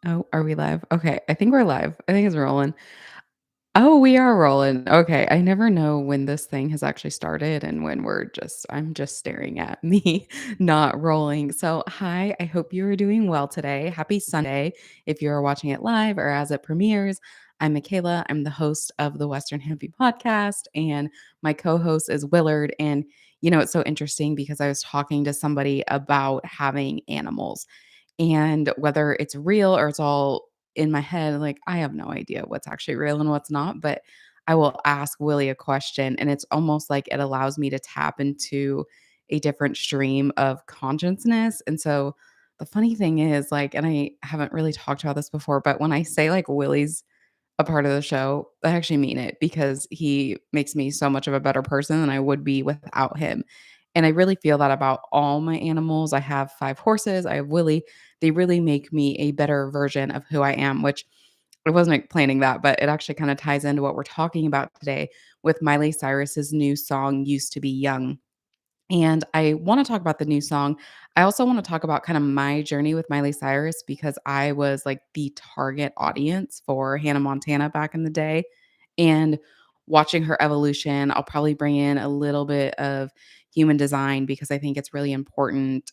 Oh, are we live? Okay, I think we're live. I think it's rolling. Oh, we are rolling. Okay, I never know when this thing has actually started and when I'm just staring at me not rolling. So, hi, I hope you are doing well today. Happy Sunday if you're watching it live or as it premieres. I'm Michaela. I'm the host of the Western Hippie podcast, and my co host is Willard. And, it's so interesting because I was talking to somebody about having animals and whether it's real or it's all in my head, like, I have no idea what's actually real and what's not, but I will ask Willie a question, and it's almost like it allows me to tap into a different stream of consciousness, and so the funny thing is, like, and I haven't really talked about this before, but when I say, like, Willie's a part of the show, I actually mean it because he makes me so much of a better person than I would be without him. And I really feel that about all my animals. I have 5 horses, I have Willie. They really make me a better version of who I am, which I wasn't planning that, but it actually kind of ties into what we're talking about today with Miley Cyrus's new song, Used to Be Young. And I wanna talk about the new song. I also wanna talk about kinda my journey with Miley Cyrus because I was, like, the target audience for Hannah Montana back in the day, and watching her evolution, I'll probably bring in a little bit of human design because I think it's really important.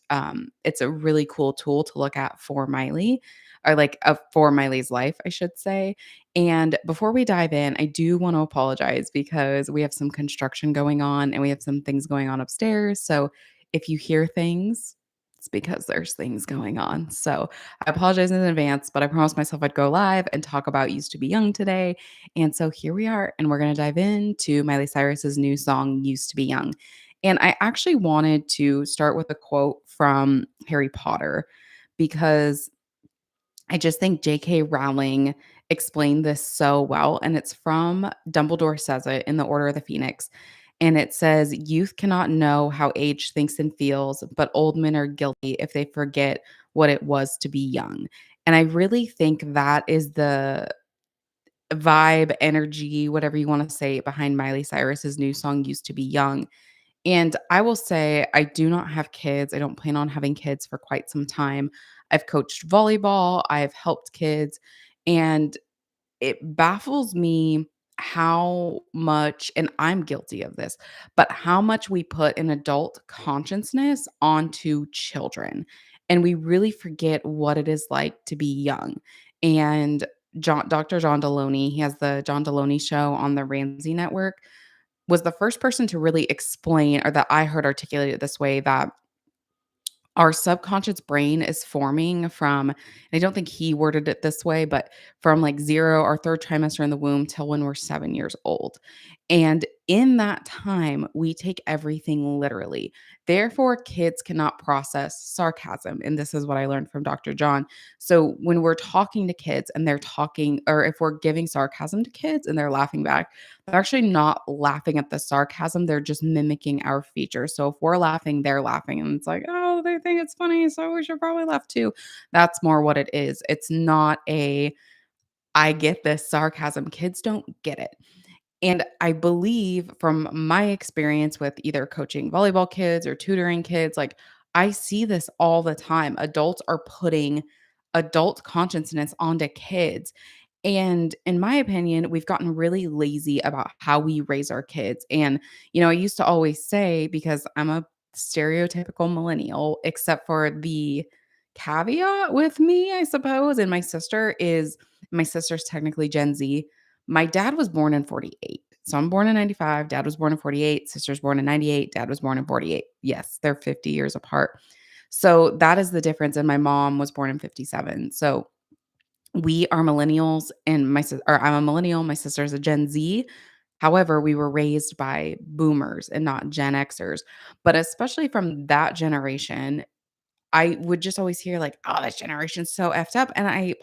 It's a really cool tool to look at for Miley, or, like, for Miley's life, I should say, and before we dive in, I do want to apologize because we have some construction going on and we have some things going on upstairs. So if you hear things, it's because there's things going on. So I apologize in advance, but I promised myself I'd go live and talk about Used to Be Young today. And so here we are, and we're going to dive into Miley Cyrus's new song, Used to Be Young. And I actually wanted to start with a quote from Harry Potter because I just think J.K. Rowling explained this so well, and it's from Dumbledore says it in The Order of the Phoenix, and it says, "Youth cannot know how age thinks and feels, but old men are guilty if they forget what it was to be young." And I really think that is the vibe, energy, whatever you wanna say, behind Miley Cyrus's new song, "Used to Be Young." And I will say I do not have kids. I don't plan on having kids for quite some time. I've coached volleyball, I've helped kids, and it baffles me how much, and I'm guilty of this, but how much we put an adult consciousness onto children. And we really forget what it is like to be young. And Dr. John Deloney, he has the John Deloney show on the Ramsey Network, was the first person to really explain, or that I heard articulated this way, that our subconscious brain is forming from, and I don't think he worded it this way, but from like 0, our 3rd trimester in the womb till when we're 7 years old. And in that time, we take everything literally. Therefore, kids cannot process sarcasm. And this is what I learned from Dr. John. So when we're talking to kids and they're talking, or if we're giving sarcasm to kids and they're laughing back, they're actually not laughing at the sarcasm, they're just mimicking our features. So if we're laughing, they're laughing, and it's like, "Oh, they think it's funny, so we should probably laugh too." That's more what it is. It's not a, "I get this sarcasm." Kids don't get it. And I believe from my experience with either coaching volleyball kids or tutoring kids, like, I see this all the time. Adults are putting adult consciousness onto kids. And in my opinion, we've gotten really lazy about how we raise our kids. And, I used to always say, because I'm a stereotypical millennial, except for the caveat with me, I suppose, and my sister's technically Gen Z. My dad was born in 48. So I'm born in 95, dad was born in 48, sister's born in 98, dad was born in 48. Yes, they're 50 years apart. So that is the difference, and my mom was born in 57. So we are millennials, and I'm a millennial, my sister's a Gen Z. However, we were raised by boomers and not Gen Xers. But especially from that generation, I would just always hear like, "Oh, this generation's so effed up," and I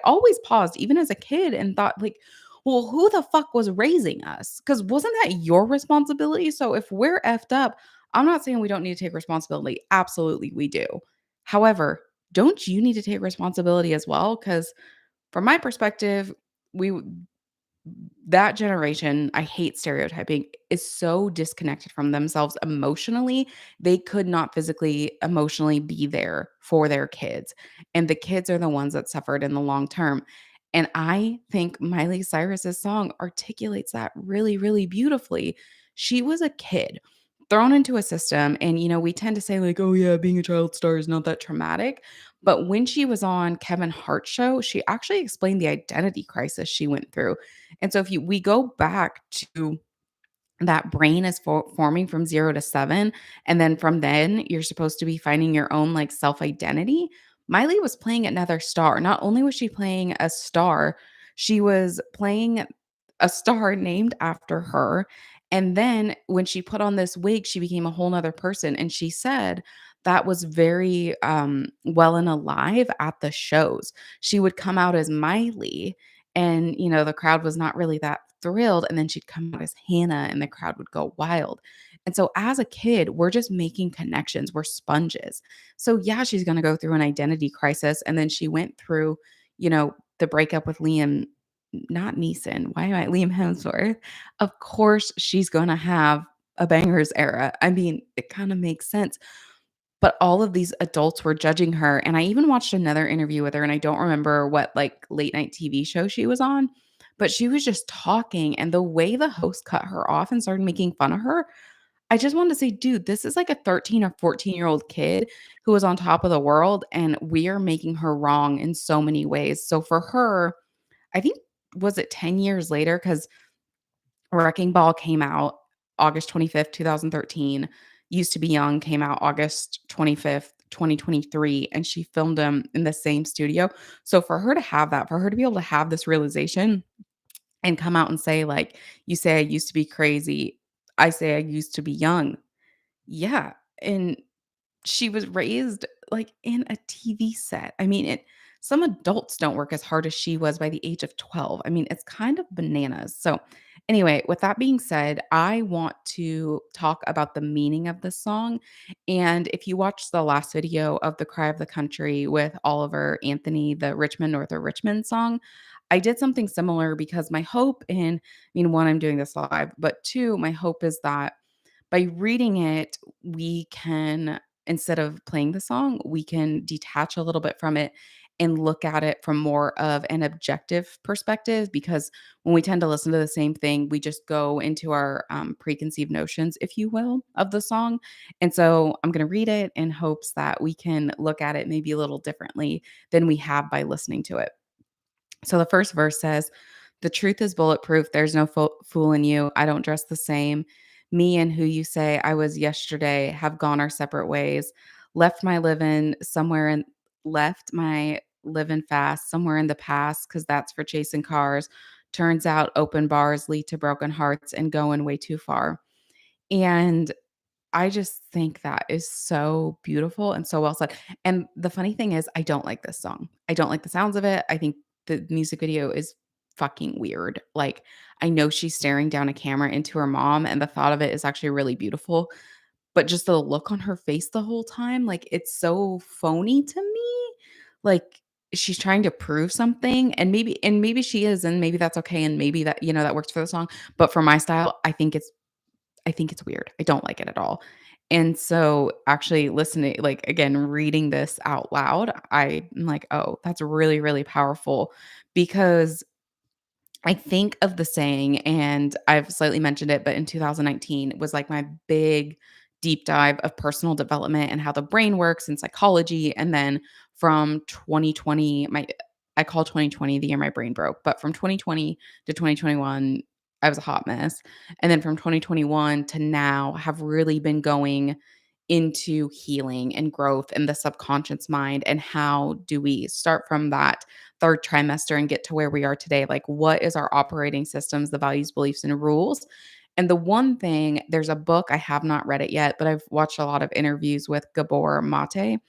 always paused even as a kid and thought like, "Well, who the fuck was raising us? Because 'Cause wasn't that your responsibility? So if we're effed up, I'm not saying we don't need to take responsibility. Absolutely, we do. However, don't you need to take responsibility as well? Because from my perspective, we that generation, I hate stereotyping, is so disconnected from themselves emotionally. They could not physically, emotionally be there for their kids. And the kids are the ones that suffered in the long term. And I think Miley Cyrus's song articulates that really, really beautifully. She was a kid thrown into a system. And, we tend to say, like, oh, yeah, being a child star is not that traumatic. But when she was on Kevin Hart's show, she actually explained the identity crisis she went through. And so if we go back to that brain is forming from 0 to 7, and then from then, you're supposed to be finding your own, like, self-identity. Miley was playing another star. Not only was she playing a star, she was playing a star named after her, and then when she put on this wig, she became a whole whole 'nother person, and she said that was very, well and alive at the shows. She would come out as Miley, and, the crowd was not really that thrilled, and then she'd come out as Hannah, and the crowd would go wild. And so as a kid, we're just making connections, we're sponges. So, yeah, she's gonna go through an identity crisis, and then she went through, the breakup with Liam, not Neeson, why am I Liam Hemsworth? Of course, she's gonna have a bangers era. I mean, it kinda makes sense. But all of these adults were judging her, and I even watched another interview with her, and I don't remember what, like, late night TV show she was on, but she was just talking, and the way the host cut her off and started making fun of her, I just wanted to say, "Dude, this is like a 13 or 14-year-old kid who is on top of the world, and we are making her wrong in so many ways." So for her, I think was it 10 years later? Because Wrecking Ball came out August 25th, 2013. Used to Be Young came out August 25th, 2023, and she filmed them in the same studio. So for her to have that, for her to be able to have this realization and come out and say, like, "You say I used to be crazy. I say I used to be young." Yeah, and she was raised, like, in a TV set. I mean, some adults don't work as hard as she was by the age of 12. I mean, it's kind of bananas. So, anyway, with that being said, I want to talk about the meaning of this song. And if you watched the last video of The Cry of the Country with Oliver Anthony, the Richmond North of Richmond song, I did something similar because my hope in, I mean, one, I'm doing this live, but two, my hope is that by reading it, we can, instead of playing the song, we can detach a little bit from it and look at it from more of an objective perspective. Because when we tend to listen to the same thing, we just go into our preconceived notions, if you will, of the song. And so I'm going to read it in hopes that we can look at it maybe a little differently than we have by listening to it. So the first verse says, "The truth is bulletproof. There's no fool in you. I don't dress the same. Me and who you say I was yesterday have gone our separate ways. Left my living somewhere and left my living fast somewhere in the past because that's for chasing cars. Turns out open bars lead to broken hearts and going way too far." And I just think that is so beautiful and so well said. And the funny thing is, I don't like this song. I don't like the sounds of it. I think the music video is fucking weird. Like, I know she's staring down a camera into her mom, and the thought of it is actually really beautiful. But just the look on her face the whole time, like, it's so phony to me. Like, she's trying to prove something, and maybe she is, and maybe that's okay, and maybe that, that works for the song. But for my style, I think it's weird. I don't like it at all. And so actually listening, like, again, reading this out loud, I'm like, "Oh, that's really, really powerful," because I think of the saying, and I've slightly mentioned it, but in 2019 was like my big deep dive of personal development and how the brain works and psychology. And then from 2020, I call 2020 the year my brain broke, but from 2020 to 2021, I was a hot mess. And then from 2021 to now, have really been going into healing and growth and the subconscious mind. And how do we start from that third trimester and get to where we are today? Like, what is our operating systems, the values, beliefs, and rules? And the one thing, there's a book, I have not read it yet, but I've watched a lot of interviews with Gabor Mate,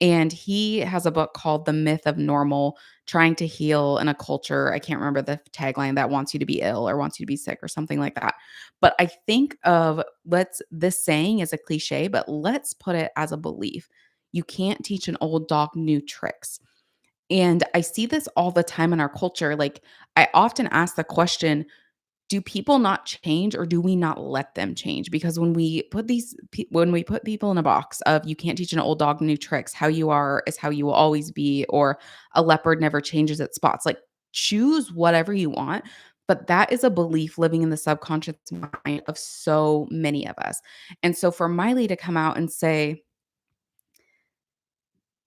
and he has a book called The Myth of Normal, trying to heal in a culture. I can't remember the tagline, that wants you to be ill or wants you to be sick or something like that. But I think of, this saying is a cliche, but let's put it as a belief. You can't teach an old dog new tricks. And I see this all the time in our culture. Like, I often ask the question, do people not change or do we not let them change? Because when we put people in a box of you can't teach an old dog new tricks, how you are is how you will always be, or a leopard never changes its spots. Like, choose whatever you want, but that is a belief living in the subconscious mind of so many of us. And so for Miley to come out and say,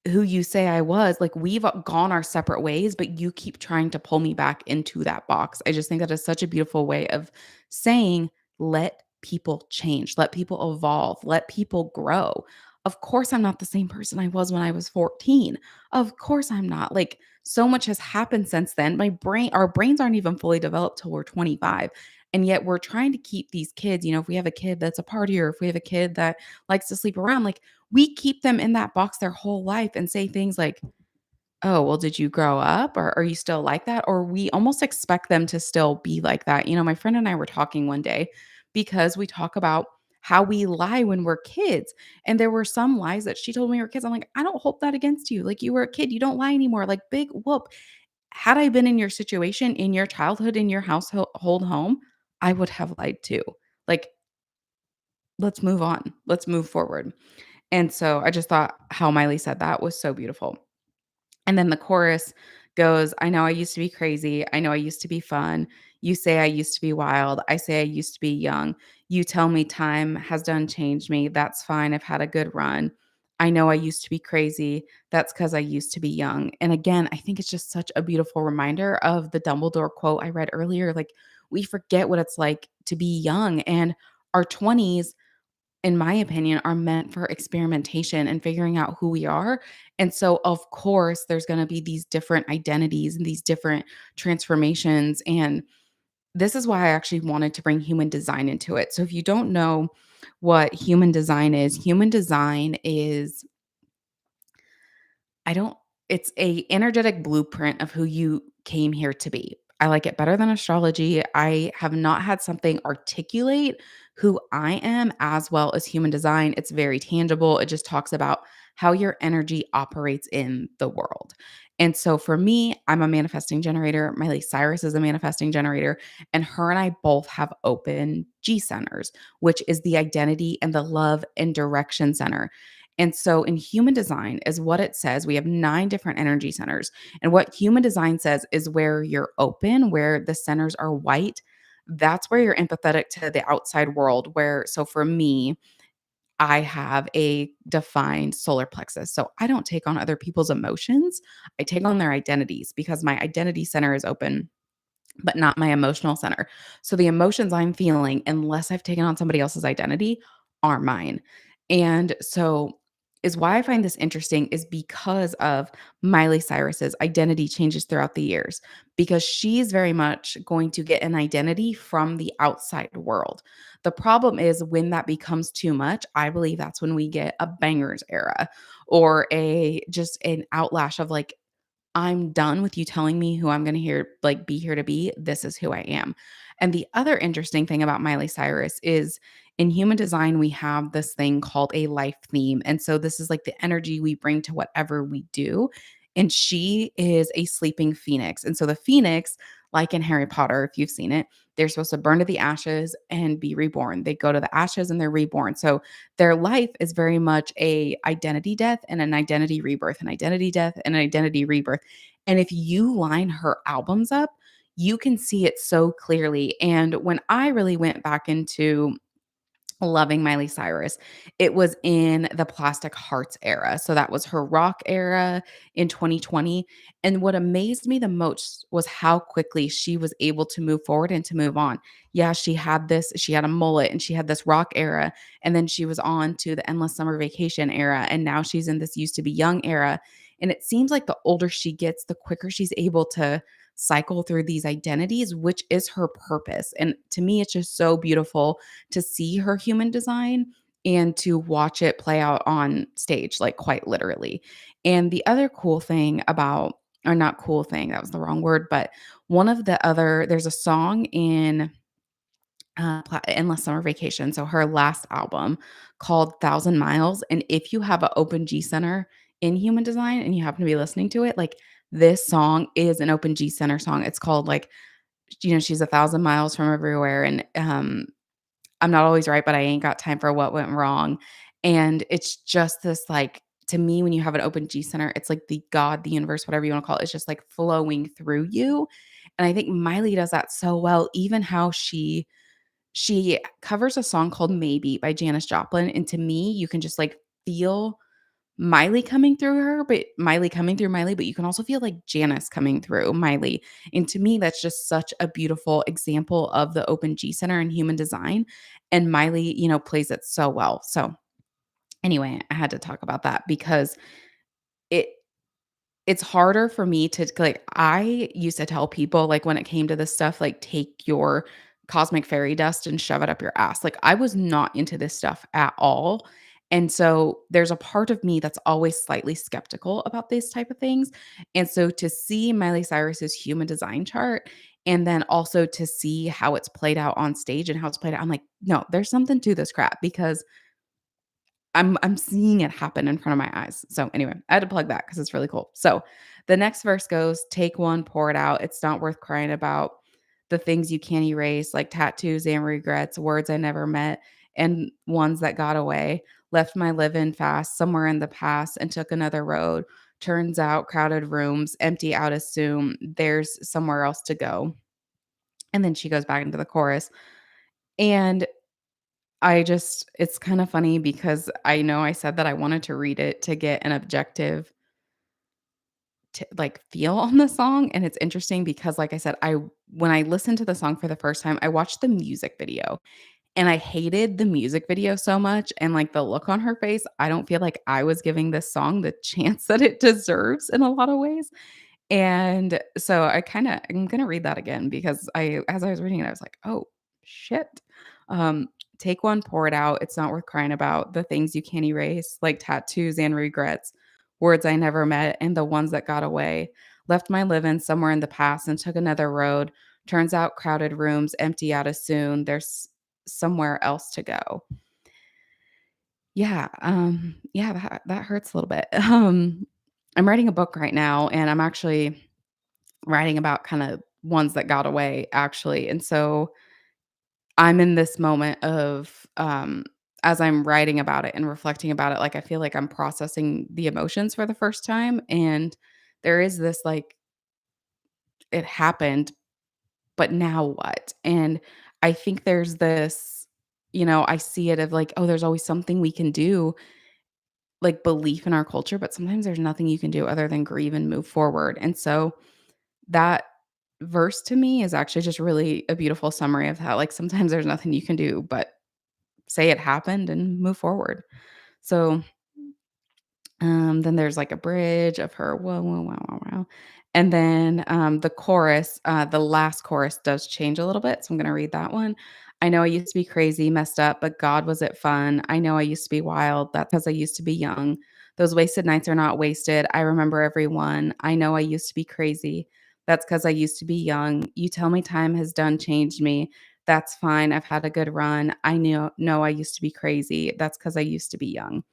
who you say I was, like, we've gone our separate ways, but you keep trying to pull me back into that box. I just think that is such a beautiful way of saying, let people change, let people evolve, let people grow. Of course, I'm not the same person I was when I was 14. Of course, I'm not. Like, so much has happened since then. Our brains aren't even fully developed till we're 25. And yet we're trying to keep these kids, if we have a kid that's a partier, if we have a kid that likes to sleep around, like, we keep them in that box their whole life and say things like, "Oh, well, did you grow up? Or are you still like that?" Or we almost expect them to still be like that. My friend and I were talking one day because we talk about how we lie when we're kids. And there were some lies that she told me we were kids. I'm like, I don't hold that against you. Like, you were a kid. You don't lie anymore. Like, big whoop. Had I been in your situation, in your childhood, in your household home, I would have lied too. Like, let's move on. Let's move forward. And so I just thought how Miley said that was so beautiful. And then the chorus goes, I know I used to be crazy. I know I used to be fun. You say I used to be wild. I say I used to be young. You tell me time has done changed me. That's fine. I've had a good run. I know I used to be crazy. That's because I used to be young. And again, I think it's just such a beautiful reminder of the Dumbledore quote I read earlier. Like, we forget what it's like to be young, and our 20s, in my opinion, are meant for experimentation and figuring out who we are. And so, of course, there's going to be these different identities and these different transformations. And this is why I actually wanted to bring human design into it. So, if you don't know what human design is I don't it's a energetic blueprint of who you came here to be. I like it better than astrology. I have not had something articulate who I am as well as human design. It's very tangible. It just talks about how your energy operates in the world. And so for me, I'm a manifesting generator. Miley Cyrus is a manifesting generator, and her and I both have open G centers, which is the identity and the love and direction center. And so in human design is what it says. We have 9 different energy centers. And what human design says is where you're open, where the centers are white, that's where you're empathetic to the outside world. So for me, I have a defined solar plexus. So I don't take on other people's emotions. I take on their identities because my identity center is open, but not my emotional center. So the emotions I'm feeling, unless I've taken on somebody else's identity, are mine. And so is why I find this interesting is because of Miley Cyrus's identity changes throughout the years, because she's very much going to get an identity from the outside world. The problem is when that becomes too much, I believe that's when we get a bangers era or a just an outlash of like, I'm done with you telling me who I'm gonna be here to be. This is who I am. And the other interesting thing about Miley Cyrus is in human design, we have this thing called a life theme. And so this is like the energy we bring to whatever we do. And she is a sleeping phoenix. And so the phoenix, like in Harry Potter, if you've seen it, they're supposed to burn to the ashes and be reborn. They go to the ashes and they're reborn. So their life is very much a identity death and an identity rebirth, an identity death and an identity rebirth. And if you line her albums up, you can see it so clearly. And when I really went back into loving Miley Cyrus, it was in the Plastic Hearts era. So that was her rock era in 2020. And what amazed me the most was how quickly she was able to move forward and to move on. Yeah, she had a mullet and she had this rock era. And then she was on to the Endless Summer Vacation era. And now she's in this Used to Be Young era. And it seems like the older she gets, the quicker she's able to cycle through these identities, which is her purpose. And to me, it's just so beautiful to see her human design and to watch it play out on stage, like quite literally. And the other cool thing about, or not cool thing, that was the wrong word, but there's a song in Endless Summer Vacation, so her last album called Thousand Miles. And if you have an open G center in human design and you happen to be listening to it, like this song is an open G center song. It's called, like, she's 1,000 miles from everywhere, and, I'm not always right, but I ain't got time for what went wrong. And it's just this, like, to me, when you have an open G center, it's like the God, the universe, whatever you wanna call it, it's just, like, flowing through you. And I think Miley does that so well, even how she covers a song called "Maybe" by Janis Joplin, and to me, you can just, like, feel Miley coming through her, but Miley coming through Miley, but you can also feel, like, Janice coming through Miley, and to me, that's just such a beautiful example of the open G center and human design, and Miley, plays it so well. So, anyway, I had to talk about that because it it's harder for me to like, I used to tell people, like, when it came to this stuff, like, "Take your cosmic fairy dust and shove it up your ass." Like, I was not into this stuff at all, and so, there's a part of me that's always slightly skeptical about these type of things, and so to see Miley Cyrus's human design chart, and then also to see how it's played out on stage and how it's played out, I'm like, "No, there's something to this crap," because I'm seeing it happen in front of my eyes. So anyway, I had to plug that because it's really cool. So the next verse goes, "Take one, pour it out. It's not worth crying about. The things you can't erase, like tattoos and regrets, words I never met, and ones that got away. Left my living fast somewhere in the past and took another road. Turns out crowded rooms, empty out assume there's somewhere else to go." And then she goes back into the chorus. And it's kinda funny because I know I said that I wanted to read it to get an objective like, feel on the song, and it's interesting because, like I said, I when I listened to the song for the first time, I watched the music video, and I hated the music video so much, and, like, the look on her face, I don't feel like I was giving this song the chance that it deserves in a lot of ways. And so I'm gonna read that again because as I was reading it, I was like, "Oh, shit." Um, "Take one, pour it out. It's not worth crying about. The things you can't erase, like tattoos and regrets, words I never met, and the ones that got away. Left my living somewhere in the past and took another road. Turns out crowded rooms empty out as soon. There's somewhere else to go." Yeah, that hurts a little bit. I'm writing a book right now, and I'm actually writing about kinda ones that got away, actually, and so I'm in this moment of, as I'm writing about it and reflecting about it, like, I feel like I'm processing the emotions for the first time, and there is this, like, "It happened, but now what?" And I think there's this, I see it of, like, "Oh, there's always something we can do," like, belief in our culture, but sometimes there's nothing you can do other than grieve and move forward, and so that verse to me is actually just really a beautiful summary of how, like, sometimes there's nothing you can do but say it happened and move forward. So, then there's, like, a bridge of her, "Whoa, whoa, wow, wow, wow," and then, the chorus, the last chorus does change a little bit, so I'm gonna read that one. "I know I used to be crazy, messed up, but God, was it fun. I know I used to be wild, that's 'cause I used to be young. Those wasted nights are not wasted, I remember every one. I know I used to be crazy, that's 'cause I used to be young. You tell me time has done changed me, that's fine, I've had a good run. I know I used to be crazy, that's 'cause I used to be young."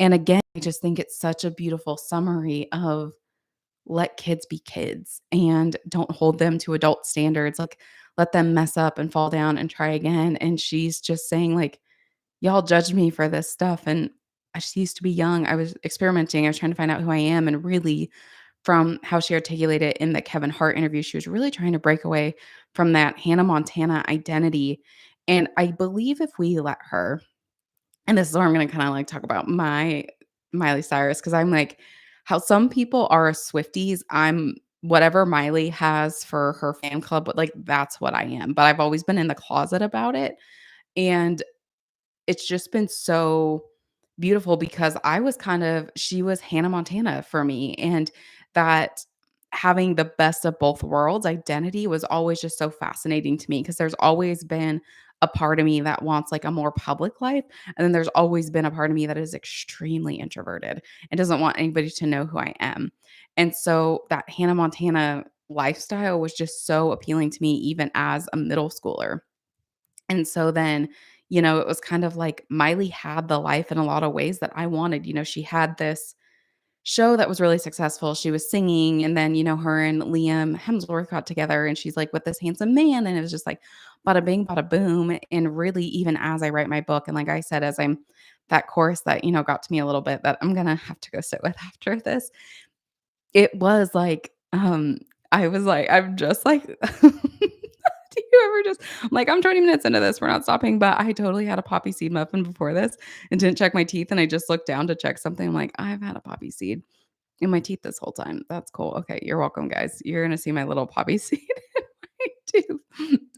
And again, I just think it's such a beautiful summary of let kids be kids and don't hold them to adult standards. Like, let them mess up and fall down and try again. And she's just saying, like, y'all judged me for this stuff. And I just used to be young. I was experimenting. I was trying to find out who I am. And really, from how she articulated it in the Kevin Hart interview, she was really trying to break away from that Hannah Montana identity. And I believe if we let her, and this is where I'm gonna kinda, like, talk about my Miley Cyrus, because 'cause I'm like, how some people are Swifties, I'm whatever Miley has for her fan club, but, like, that's what I am, but I've always been in the closet about it, and it's just been so beautiful because she was Hannah Montana for me, and that having the best of both worlds identity was always just so fascinating to me because there's always been a part of me that wants, like, a more public life, and then there's always been a part of me that is extremely introverted and doesn't want anybody to know who I am, and so that Hannah Montana lifestyle was just so appealing to me even as a middle schooler. And so then, it was kind of like Miley had the life in a lot of ways that I wanted. She had this show that was really successful. She was singing, and then, her and Liam Hemsworth got together, and she's like with this handsome man, and it was just like bada bing, bada boom. And really, even as I write my book, and like I said, as I'm that chorus that, got to me a little bit that I'm gonna have to go sit with after this, it was like, I was like, I'm just like do you ever just I'm like, "I'm 20 minutes into this, we're not stopping," but I totally had a poppy seed muffin before this and didn't check my teeth, and I just looked down to check something, I'm like, "I've had a poppy seed in my teeth this whole time. That's cool. Okay, you're welcome, guys. You're gonna see my little poppy seed in my tooth."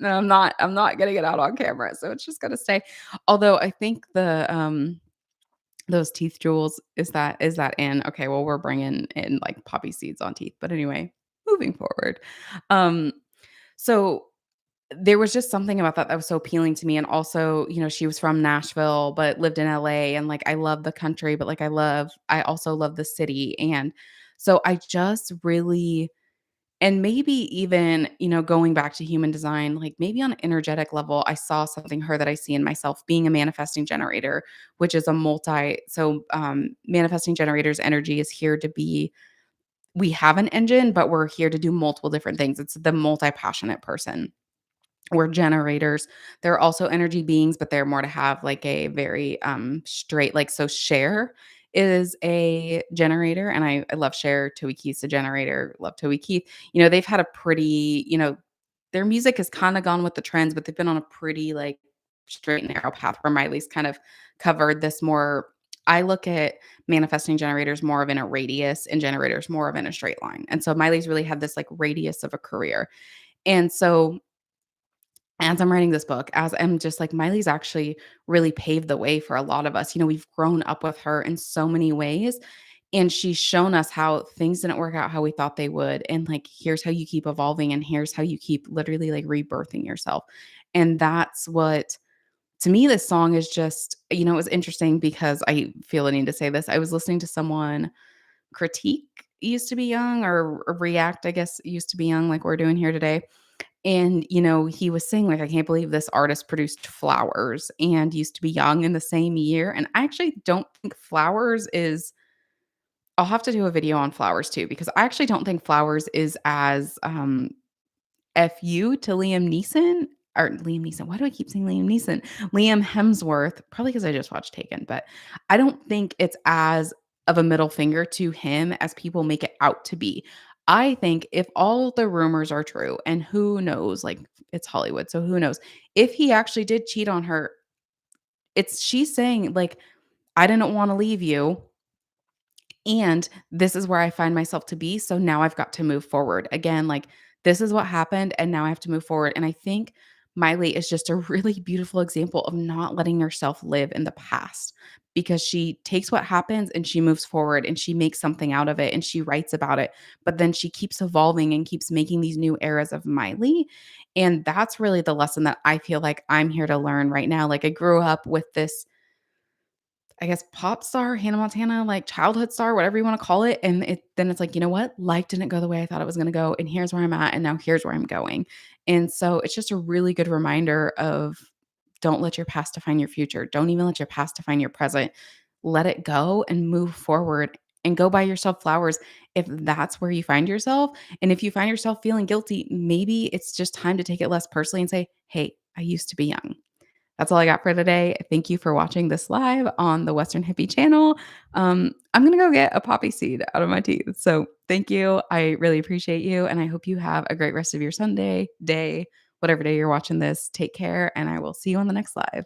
And I'm not getting it out on camera, so it's just gonna stay. Although I think those teeth jewels, is that in? Okay, well, we're bringing in, like, poppy seeds on teeth, but anyway, moving forward. Um, so there was just something about that that was so appealing to me, and also, she was from Nashville, but lived in LA, and, like, I love the country, but, like, I also love the city, and so I just really and maybe even, going back to human design, like, maybe on an energetic level, I saw something her that I see in myself being a manifesting generator, which is a manifesting generators energy is here to be we have an engine, but we're here to do multiple different things. It's the multi-passionate person. We're generators. They're also energy beings, but they're more to have like a very straight, like so Cher is a generator, and I love Cher. Toby Keith's a generator. Love Toby Keith. They've had a pretty, their music has kind of gone with the trends, but they've been on a pretty like straight and narrow path where Miley's kind of covered this more. I look at manifesting generators more of in a radius and generators more of in a straight line. And so Miley's really had this like radius of a career. And so as I'm writing this book, as I'm just like, Miley's actually really paved the way for a lot of us. We've grown up with her in so many ways, and she's shown us how things didn't work out how we thought they would. And like, here's how you keep evolving, and here's how you keep literally like rebirthing yourself. And that's what, to me, this song is just, it was interesting because I feel a need to say this. I was listening to someone critique used to be young or react, I guess, used to be young, like we're doing here today, and, he was saying, like, "I can't believe this artist produced Flowers and Used to Be Young in the same year." And I actually don't think Flowers is I'll have to do a video on Flowers too, because I actually don't think Flowers is as, FU to Liam Neeson or Liam Neeson. Why do I keep saying Liam Neeson? Liam Hemsworth, probably because I just watched Taken, but I don't think it's as of a middle finger to him as people make it out to be. I think if all the rumors are true, and who knows, like it's Hollywood, so who knows? If he actually did cheat on her, she's saying like, "I didn't want to leave you. And this is where I find myself to be, so now I've got to move forward. Again, like, this is what happened, and now I have to move forward." And I think Miley is just a really beautiful example of not letting herself live in the past, because she takes what happens and she moves forward and she makes something out of it and she writes about it, but then she keeps evolving and keeps making these new eras of Miley. And that's really the lesson that I feel like I'm here to learn right now. Like, I grew up with this, I guess, pop star, Hannah Montana, like childhood star, whatever you wanna call it, and then it's like, "You know what? Life didn't go the way I thought it was gonna go, and here's where I'm at, and now here's where I'm going." And so it's just a really good reminder of, don't let your past define your future. Don't even let your past define your present. Let it go and move forward, and go buy yourself flowers if that's where you find yourself. And if you find yourself feeling guilty, maybe it's just time to take it less personally and say, "Hey, I used to be young." That's all I got for today. Thank you for watching this live on the Western Hippie channel. I'm gonna go get a poppy seed out of my teeth. So thank you. I really appreciate you, and I hope you have a great rest of your Sunday, day, whatever day you're watching this. Take care, and I will see you on the next live.